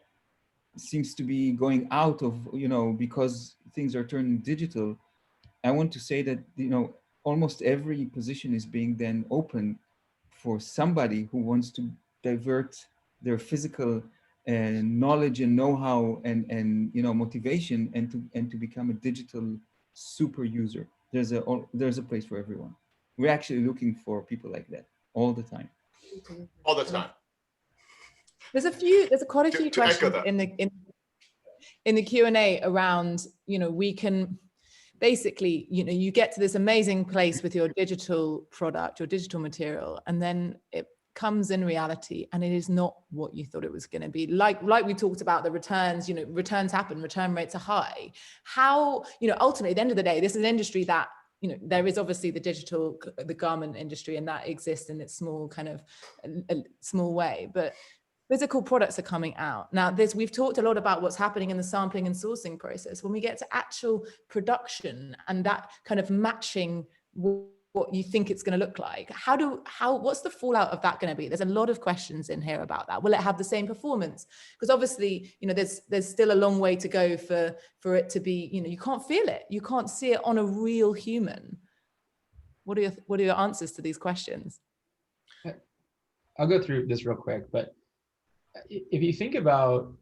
seems to be going out of, because things are turning digital. I want to say that, almost every position is being then open for somebody who wants to divert their physical knowledge and know-how and motivation, and to become a digital super user. There's a place for everyone. We're actually looking for people like that all the time. All the time. There's quite a few To echo questions that. in the Q&A around, we can basically, you get to this amazing place with your digital product, your digital material, and then it comes in reality and it is not what you thought it was going to be. Like we talked about the returns, returns happen, return rates are high. How, ultimately at the end of the day, this is an industry that, there is obviously the garment industry, and that exists in its small kind of a small way, but physical products are coming out. Now, we've talked a lot about what's happening in the sampling and sourcing process. When we get to actual production and that kind of matching what you think it's going to look like, what's the fallout of that going to be? There's a lot of questions in here about that. Will it have the same performance? Because obviously, there's still a long way to go for it to be, you can't feel it. You can't see it on a real human. What are your answers to these questions? I'll go through this real quick, but if you think about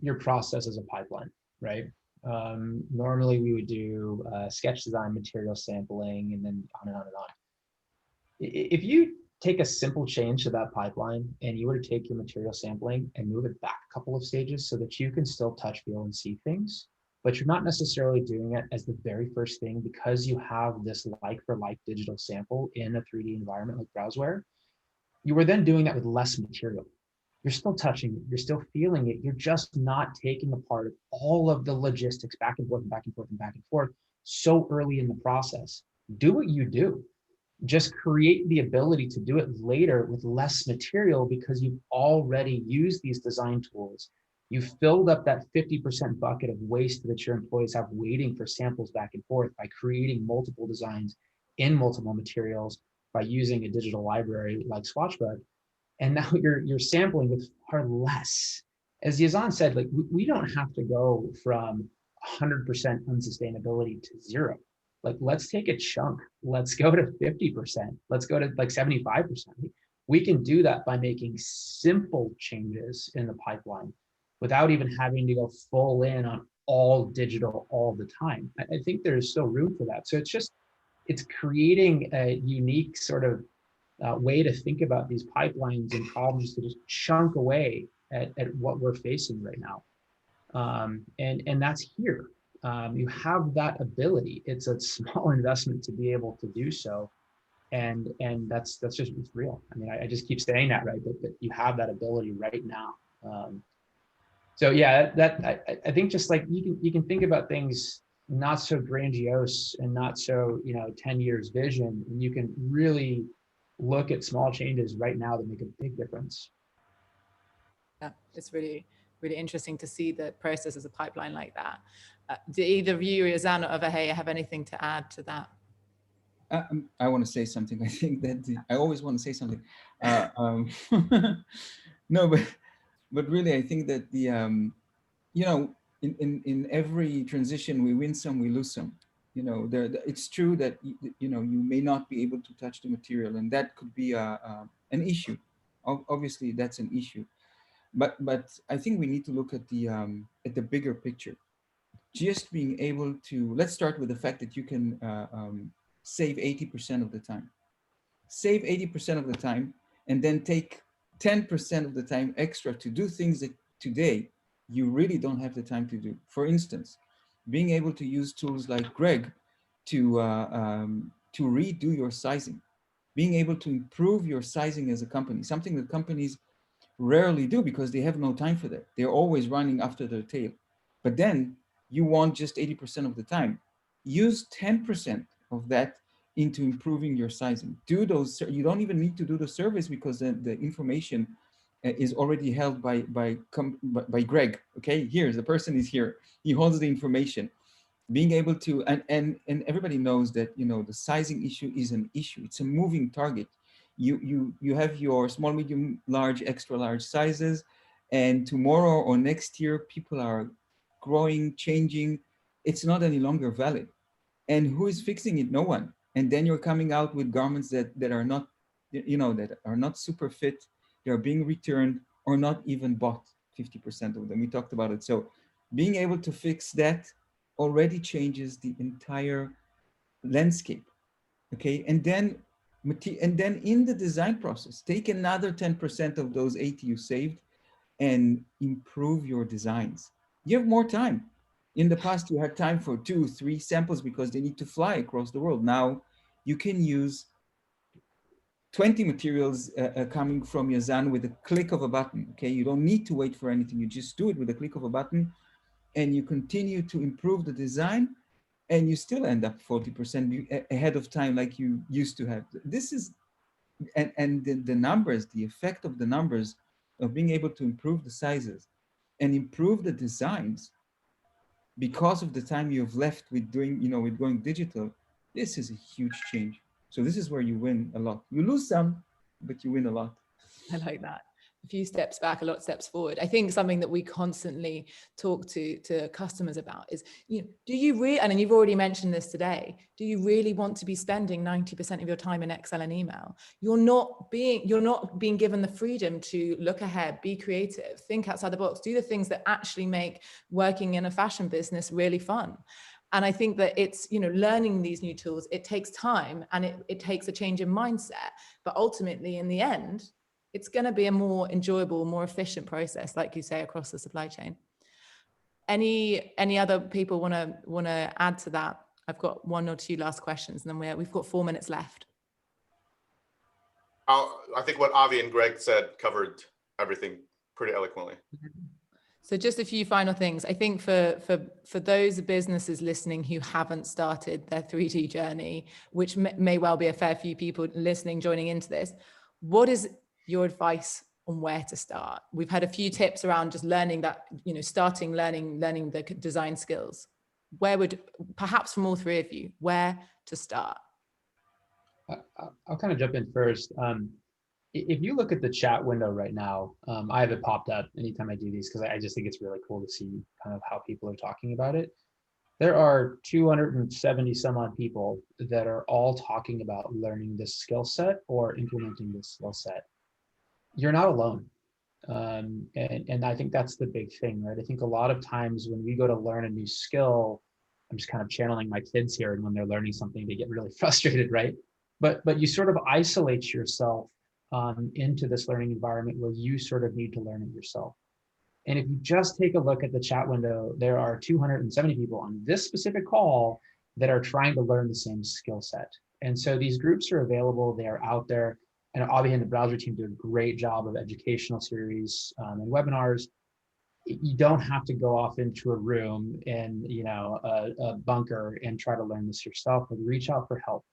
your process as a pipeline, right? Normally we would do sketch design, material sampling, and then on and on and on. If you take a simple change to that pipeline and you were to take your material sampling and move it back a couple of stages so that you can still touch, feel, and see things, but you're not necessarily doing it as the very first thing because you have this like for like digital sample in a 3D environment like Browseware, you were then doing that with less material. You're still touching it, you're still feeling it, you're just not taking apart all of the logistics back and forth and back and forth and back and forth so early in the process. Do what you do. Just create the ability to do it later with less material because you've already used these design tools. You've filled up that 50% bucket of waste that your employees have waiting for samples back and forth by creating multiple designs in multiple materials by using a digital library like Swatchbook. And now you're sampling with far less. As Yazan said, like we don't have to go from 100% unsustainability to zero. Like, let's take a chunk. Let's go to 50%. Let's go to like 75%. We can do that by making simple changes in the pipeline without even having to go full in on all digital all the time. I think there's still room for that. So it's creating a unique sort of way to think about these pipelines and problems to just chunk away at what we're facing right now. And that's here. You have that ability. It's a small investment to be able to do so. And that's just, it's real. I mean, I just keep saying that, right? But you have that ability right now. So yeah, I think just like you can think about things not so grandiose and not so, 10 years vision, and you can really look at small changes right now that make a big difference. Yeah, it's really, really interesting to see the process as a pipeline like that. Do either of you, Yazan or Vahe, have anything to add to that? I want to say something. I think that I always want to say something. No, but really, I think that in every transition, we win some, we lose some. It's true that you may not be able to touch the material, and that could be an issue. Obviously, that's an issue. But I think we need to look at the bigger picture. Just being able to, let's start with the fact that you can save 80% of the time. Save 80% of the time, and then take 10% of the time extra to do things that today you really don't have the time to do. For instance, being able to use tools like Greg to redo your sizing, being able to improve your sizing as a company, something that companies rarely do because they have no time for that. They're always running after their tail. But then you want just 80% of the time. use 10% of that into improving your sizing. Do those, you don't even need to do the surveys because the information is already held by Greg. Okay, here, the person is here. He holds the information. Being able to, and everybody knows that, you know, the sizing issue is an issue. It's a moving target. You have your small, medium, large, extra large sizes, and tomorrow or next year, people are growing, changing. It's not any longer valid. And who is fixing it? No one. And then you're coming out with garments that are not, you know, that are not super fit. They're being returned or not even bought, 50% of them. We talked about it. So being able to fix that already changes the entire landscape. Okay. And then in the design process, take another 10% of those 80 you saved and improve your designs. You have more time. In the past, you had time for 2, 3 samples because they need to fly across the world. Now you can use 20 materials coming from Yazan with a click of a button. Okay, you don't need to wait for anything. You just do it with a click of a button, and you continue to improve the design, and you still end up 40% ahead of time like you used to have. This is, and the numbers, the effect of the numbers of being able to improve the sizes and improve the designs because of the time you've left with doing, you know, with going digital, this is a huge change. So this is where you win a lot. You lose some, but you win a lot. I like that. A few steps back, a lot of steps forward. I think something that we constantly talk to customers about is, you know, do you really, and you've already mentioned this today, do you really want to be spending 90% of your time in Excel and email? You're not being given the freedom to look ahead, be creative, think outside the box, do the things that actually make working in a fashion business really fun. And I think that it's, you know, learning these new tools, it takes time and it takes a change in mindset, but ultimately in the end, it's going to be a more enjoyable, more efficient process, like you say, across the supply chain. Any other people want to add to that? I've got 1 or 2 last questions, and then we've got 4 minutes left. I think what Avi and Greg said covered everything pretty eloquently. So just a few final things. I think for those businesses listening who haven't started their 3D journey, which may well be a fair few people listening, joining into this, what is your advice on where to start? We've had a few tips around just learning that, you know, starting learning the design skills. Where would, perhaps from all 3 of you, where to start? I'll kind of jump in first. If you look at the chat window right now, I have it popped up anytime I do these because I just think it's really cool to see kind of how people are talking about it. There are 270 some odd people that are all talking about learning this skill set or implementing this skill set. You're not alone. And I think that's the big thing, right? I think a lot of times when we go to learn a new skill, I'm just kind of channeling my kids here, and when they're learning something, they get really frustrated, right? But you sort of isolate yourself into this learning environment where you sort of need to learn it yourself. And if you just take a look at the chat window, there are 270 people on this specific call that are trying to learn the same skill set. And so these groups are available, they are out there. And Avi and the browser team do a great job of educational series and webinars. You don't have to go off into a room and, you know, a bunker and try to learn this yourself, but reach out for help.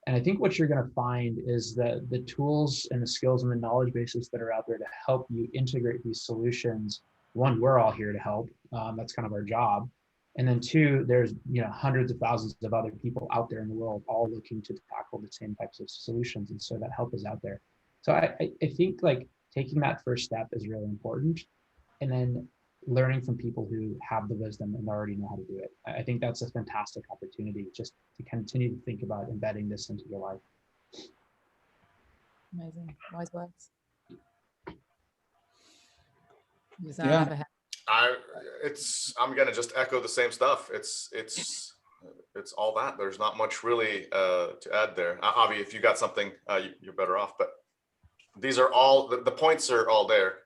And I think what you're going to find is that the tools and the skills and the knowledge bases that are out there to help you integrate these solutions, 1, we're all here to help. That's kind of our job. And then 2, there's, you know, hundreds of thousands of other people out there in the world all looking to tackle the same types of solutions. And so that help is out there. So I think like taking that first step is really important. And then learning from people who have the wisdom and already know how to do it. I think that's a fantastic opportunity just to continue to think about embedding this into your life. Amazing. Wise words. Yeah. I'm gonna just echo the same stuff. It's all that. There's not much really to add there. Avi, if you got something, you're better off. But these are all the points are all there.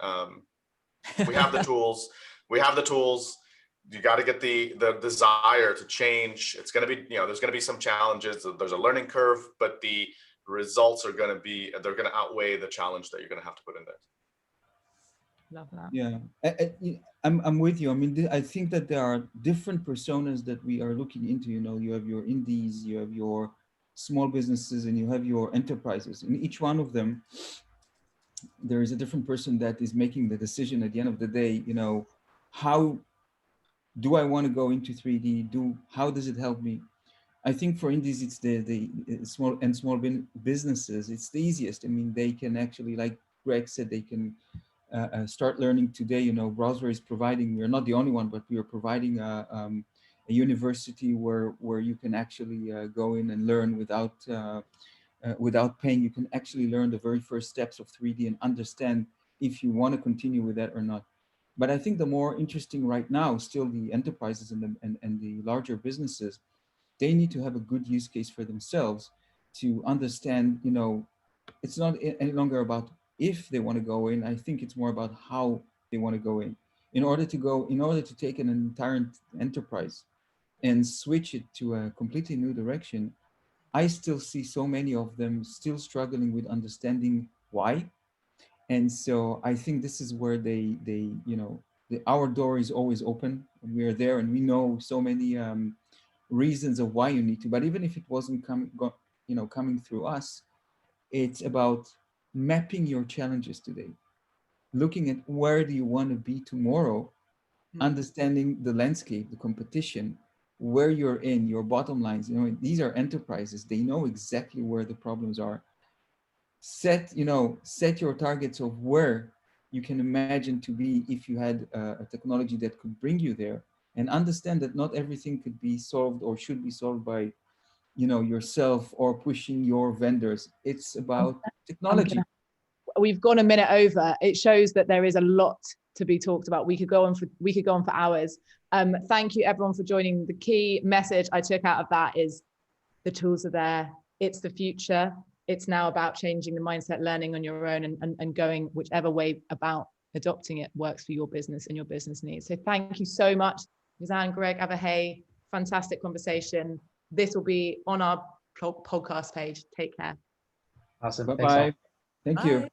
We have the tools. We have the tools. You got to get the desire to change. It's going to be, you know, there's going to be some challenges. There's a learning curve, but the results are going to be, they're going to outweigh the challenge that you're going to have to put in there. Love that. Yeah, I'm with you. I mean, I think that there are different personas that we are looking into. You know, you have your indies, you have your small businesses, and you have your enterprises. In each one of them, there is a different person that is making the decision at the end of the day. You know, how do I want to go into 3D? How does it help me? I think for indies, it's the small businesses. It's the easiest. I mean, they can actually, like Greg said, they can start learning today. You know, Browser is providing. We're not the only one, but we are providing a university where you can actually go in and learn without paying. You can actually learn the very first steps of 3D and understand if you want to continue with that or not. But I think the more interesting right now, still the enterprises and the larger businesses, they need to have a good use case for themselves to understand, you know, it's not any longer about if they want to go in. I think it's more about how they want to go in. In order to take an entire enterprise and switch it to a completely new direction, I still see so many of them still struggling with understanding why. And so I think this is where you know, our door is always open, and we are there, and we know so many reasons of why you need to. But even if it wasn't coming through us, it's about mapping your challenges today, looking at where do you want to be tomorrow, understanding the landscape, the competition, where you're in, your bottom lines. You know, these are enterprises. They know exactly where the problems are. Set your targets of where you can imagine to be if you had a technology that could bring you there, and understand that not everything could be solved or should be solved by, you know, yourself or pushing your vendors. It's about technology. We've gone a minute over. It shows that there is a lot to be talked about. We could go on for hours. Thank you everyone for joining. The key message I took out of that is the tools are there. It's the future. It's now about changing the mindset, learning on your own, and going whichever way about adopting it works for your business and your business needs. So thank you so much, Yazan, Greg, Avahay. Fantastic conversation. This will be on our podcast page. Take care. Awesome. Bye Thanks all. bye. Thank Bye. you.